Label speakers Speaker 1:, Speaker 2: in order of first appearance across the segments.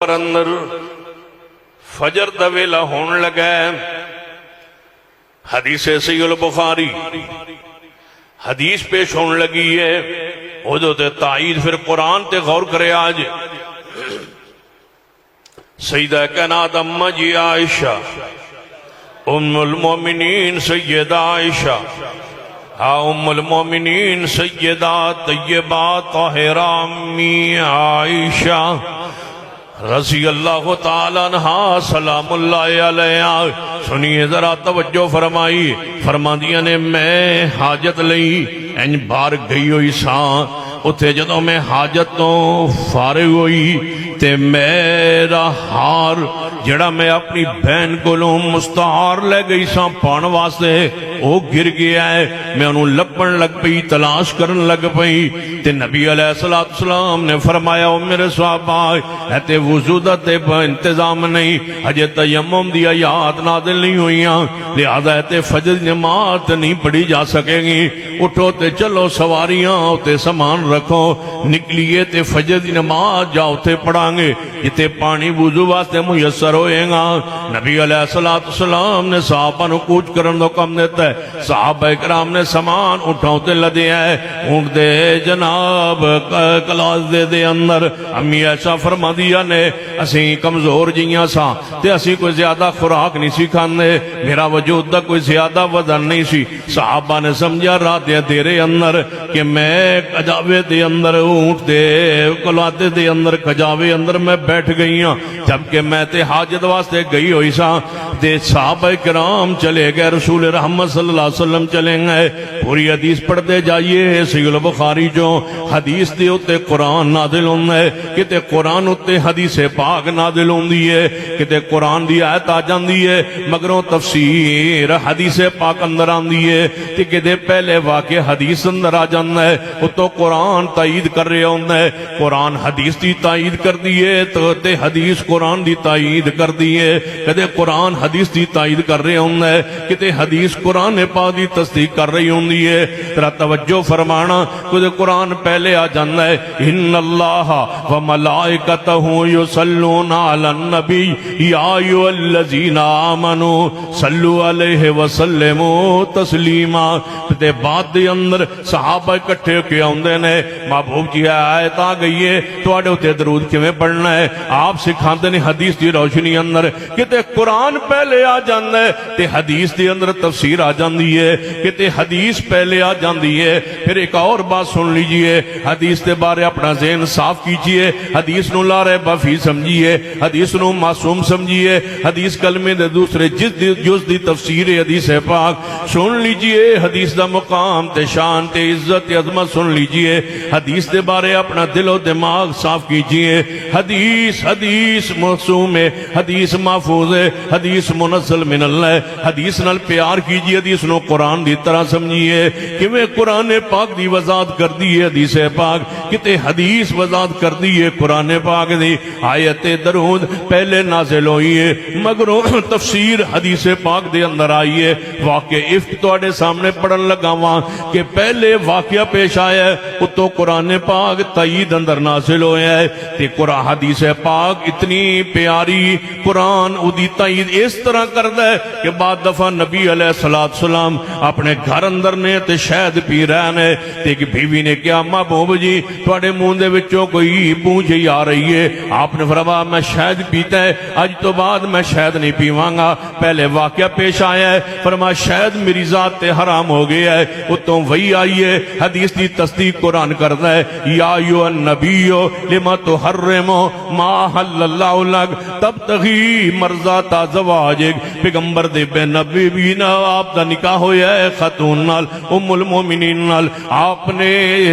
Speaker 1: پر اندر فجر دا ویلا ہون لگا ہے۔ حدیث صحیح البخاری حدیث پیش ہون لگی ہے، ادھو تے تائید پھر قرآن تے غور کرے آج۔ سیدہ کائنات اماں جی عائشہ ام المومنین سیدہ عائشہ، ہاں ام المومنین سیدہ طیبہ طاہرہ امی عائشہ رضی اللہ تعالیٰ عنہ سلام اللہ علیہ، سنیے ذرا توجہ فرمائی۔ فرماندیاں نے میں حاجت لئی انج بار گئی ہوئی ساں، اتھے جدوں میں حاجت تو فارغ ہوئی تے میرا ہار جڑا میں اپنی بہن کو لوں مستعار لے گئی ساں پان واسطے او گر گیا ہے۔ میں انہوں لپن لگ پئی، تلاش کرن لگ پئی تے نبی علیہ السلام نے فرمایا او میرے صحابہ ایتے وضو دا تے انتظام نہیں، اجے تیمم دی آیات نازل نہیں ہوئیاں، لہذا ایتے فجر نماز نہیں پڑھی جا سکے گی، اٹھو تے چلو سواریاں تے سامان رکھو، نکلیے تے فجر دی نماز جاؤ تے پڑھاں گے جتے پانی وضو واسطے میسر ہوئے گا۔ نبی علیہ السلام نے صحابہ نو کوچ کرن دو کم دیتا ہے، صحابہ اکرام نے سامان اٹھاؤ تے لدے ہے، اونٹ دے جناب کلاس دے اندر امی ایسا فرما دیا نے اسی کمزور جیاں سا تے اسی کوئی زیادہ خوراک نہیں سی کھاندے، میرا وجود دا کوئی زیادہ وزن نہیں سی۔ صحابہ نے سمجھا رات دے اندر کہ میں کجاوے دے اندر اونٹ دے کلاتے دے اندر کجاوے اندر میں بیٹھ گئی ہوں، جبکہ میں تے حاجت واسطے گئی ہوئی سا تے صحابہ کرام چلے گئے، رسول رحمت صلی اللہ علیہ وسلم چلے گئے۔ پوری حدیث پڑھتے جائیے، صحیح البخاری جو حدیث دے اتے قرآن نازل ہوندہ ہے، کتے قرآن اتے حدیث پاک نازل ہوندی ہے، کتے قرآن دی آیت آ جاندی ہے مگروں تفسیر حدیث پاک اندر آندی ہے، تے کتے پہلے واقع حدیث اندر آ جاندہ ہے، اتو قرآن تائید کر رہے ہوندہ ہے، قرآن حدیث دی تائید کر دیئے تو تے حدیث قرآن دی تائید کر دیئے، کتے قرآن حدیث دی تائید کر رہے ہوندہ ہے، کتے حدیث قرآن پاک دی تصدیق کر رہی ہوندی ہے۔ ترہ توجہ فرمانا، کتے قرآن پہلے آ جاندہ ہے ان اللہ و ملائکتہ یصلون علی النبی یا ایھا الذین آمنوا صلوا علیہ وسلموا تسلیما۔ تے بعد دے اندر صحابہ اکٹھے کے ہوندے نے، محبوب جی آیت آ گئی ہے تواڈے اتے درود کیویں پڑھنا ہے، آپ سکھاندے نے حدیث دی روشنی اندر، کتے قرآن پہلے آ جاندہ ہے تے حدیث دی اندر تفسیر آ جاندی ہے، کتے حدیث پہلے آ جاندی ہے۔ پھر ایک اور بات سن لیجئے، حدیث دے بارے اپنا ذہن صاف کیجئے، حدیث نو لا ریب فیہ سمجھیے، حدیث نو معصوم سمجھیے، حدیث کلمے دے دوسرے جز دی تفسیر حدیث پاک سن لیجئے، حدیث دا مقام تے شان تے عزت تے عظمت سن لیجئے، حدیث دے بارے اپنا دل و دماغ صاف کیجئے۔ حدیث معصوم ہے، حدیث محفوظ ہے، حدیث منزل من اللہ، حدیث نال پیار کیجئے، حدیث نو قرآن دی طرح سمجھیے، کیویں قرآن پاک دی وضاحت کر دی ہے حدیث پاک، کتے حدیث وضاحت کر دی ہے قرآن پاک دی۔ آیت درود پہلے نازل ہوئی ہے مگروں تفسیر حدیث پاک دے اندر آئی ہے۔ واقع افک تواڈے سامنے پڑھن لگا وہاں کہ پہلے واقعہ پیش آیا ہے، اتو قرآن پاک تائید اندر نازل ہویا ہے تے قرآن حدیث پاک اتنی پیاری، قرآن ادھی تائید اس طرح کردہ ہے کہ بعد دفعہ نبی علیہ السلام اپنے گھر اندر نے تے شہد پی رہے نے، تے کہ بیوی نے کیا محبوب جی تواڈے منہ دے وچوں کوئی بوجھ ہی آ رہی ہے، آپ نے فرمایا میں شہد پیتا ہے، اج تو بعد میں شہد نہیں پیواں گا۔ پہلے واقعہ پیش آیا ہے، فرمایا شہد میری ذات تے حرام ہو گیا ہے، اتوں وہی آئی ہے حدیث دی تصدیق قرآن کرتا ہے، یا ایھا النبی لما تحرم ما حل اللہ لک تبتغی مرضات ازواجک۔ پیغمبر دے بے نبی بھی نا آپ دا نکاح ہویا ہے خاتون نال، ام المومنین نال، آپ نے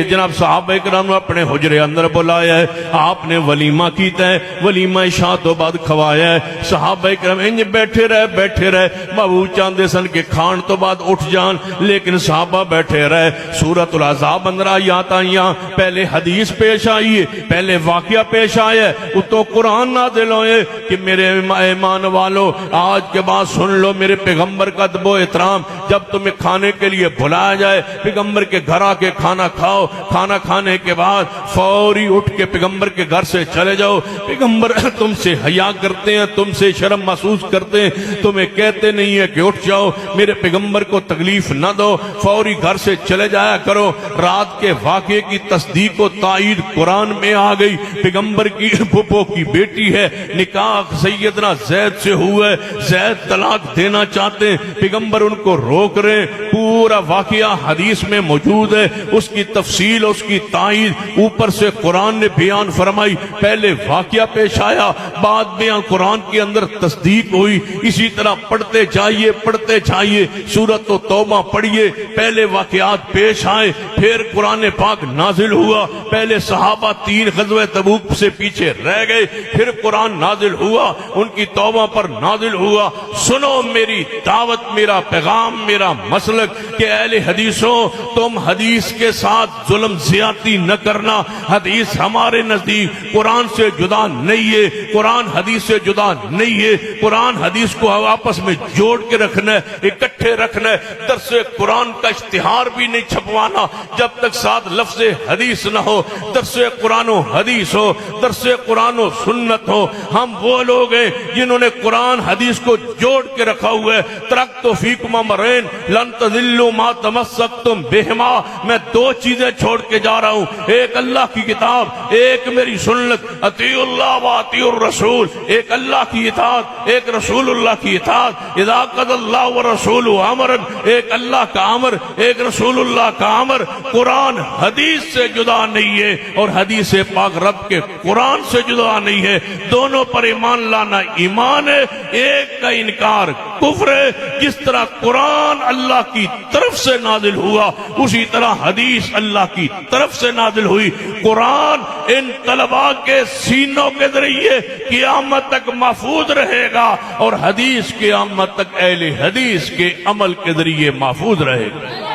Speaker 1: جناب صحابہ کرام اپنے حجرے اندر بلایا ہے، آپ نے ولیمہ کیتا ہے، ولیمہ عشاء تو بعد کھوایا ہے، صحابہ کرام انج بیٹھے رہے، محبوب چاندے سن کے کھان تو بعد اٹھ جان، لیکن صحابہ بیٹھے رہے۔ سورۃ الاحزاب اندر آیات آئیاں، پہلے حدیث پیش آئی ہے، پہلے واقعہ پیش آئے تو قرآن نازل ہوئے کہ میرے ایمان والو آج کے بعد سن لو میرے پیغمبر کا ادب و احترام. جب تمہیں کھانے کے لیے بلایا جائے پیغمبر کے گھر آ کے کھانا کھاؤ. کھانا کھانے کے بعد فوری اٹھ کے پیغمبر کے گھر سے چلے جاؤ. پیغمبر تم سے حیا کرتے ہیں, تم سے شرم محسوس کرتے ہیں, تمہیں کہتے نہیں ہے کہ اٹھ جاؤ, میرے پیغمبر کو تکلیف نہ دو, فوری گھر سے چلے جایا کرو. رات کے واقعے کی تصدیق و تائید قرآن میں آ گئی. پیغمبر کی پھپھو کی بیٹی ہے, نکاح سیدنا زید سے ہوا ہے, زید طلاق دینا چاہتے ہیں, پیغمبر ان کو روک رہے ہیں. پورا واقعہ حدیث میں موجود ہے, اس کی تفصیل اس کی تائید اوپر سے قرآن نے بیان فرمائی. پہلے واقعہ پیش آیا, بعد میں قرآن کے اندر تصدیق ہوئی. اسی طرح پڑھتے جائیے سورۃ توبہ پڑھیے, پہلے واقعات پیش آئے, پھر قرآن پاک نازل ہوا. پہلے صحابہ 3 غزوہ تبوک سے پیچھے رہ گئے, پھر قرآن نازل ہوا, ان کی توبہ پر نازل ہوا. سنو میری دعوت, میرا پیغام, میرا مسلک کہ اہل حدیثوں تم حدیث کے ساتھ ظلم زیادتی نہ کرنا. حدیث ہمارے نزدیک قرآن سے جدا نہیں ہے, قرآن حدیث سے جدا نہیں ہے. قرآن حدیث کو آپس میں جوڑ کے رکھنا ہے, اکٹھے رکھنا ہے. درس قرآن کا اشتہار بھی نہیں چھپوانا جب تک ساتھ لفظ حدیث نہ ہو. درس قرآن و حدیث ہو, درس قرآن و سنت ہو. ہم وہ لوگ ہیں جنہوں نے قرآن حدیث کو جوڑ کے رکھا ہوا ہے. ترکت فیکم امرین لن تضلوا ما تمسکتم بہما. میں 2 چیزیں چھوڑ کے جا رہا ہوں, ایک اللہ کی کتاب, ایک میری سنت. اطیعوا اللہ و اطیعوا الرسول, ایک اللہ کی اطاعت, ایک رسول اللہ کی اطاعت. اذا قضى اللہ ورسولہ امرا, ایک اللہ کا امر, ایک رسول اللہ کا امر. قرآن حدیث سے جدا نہیں ہے اور حدیث پاک رب کے قرآن سے جدا نہیں ہے. دونوں پر ایمان لانا ایمان ہے, ایک کا انکار کفر ہے. جس طرح قرآن اللہ کی طرف سے نازل ہوا اسی طرح حدیث اللہ کی طرف سے نازل ہوئی. قرآن ان طلباء کے سینوں کے ذریعے قیامت تک محفوظ رہے گا اور حدیث قیامت تک اہل حدیث کے عمل کے ذریعے محفوظ رہے گا.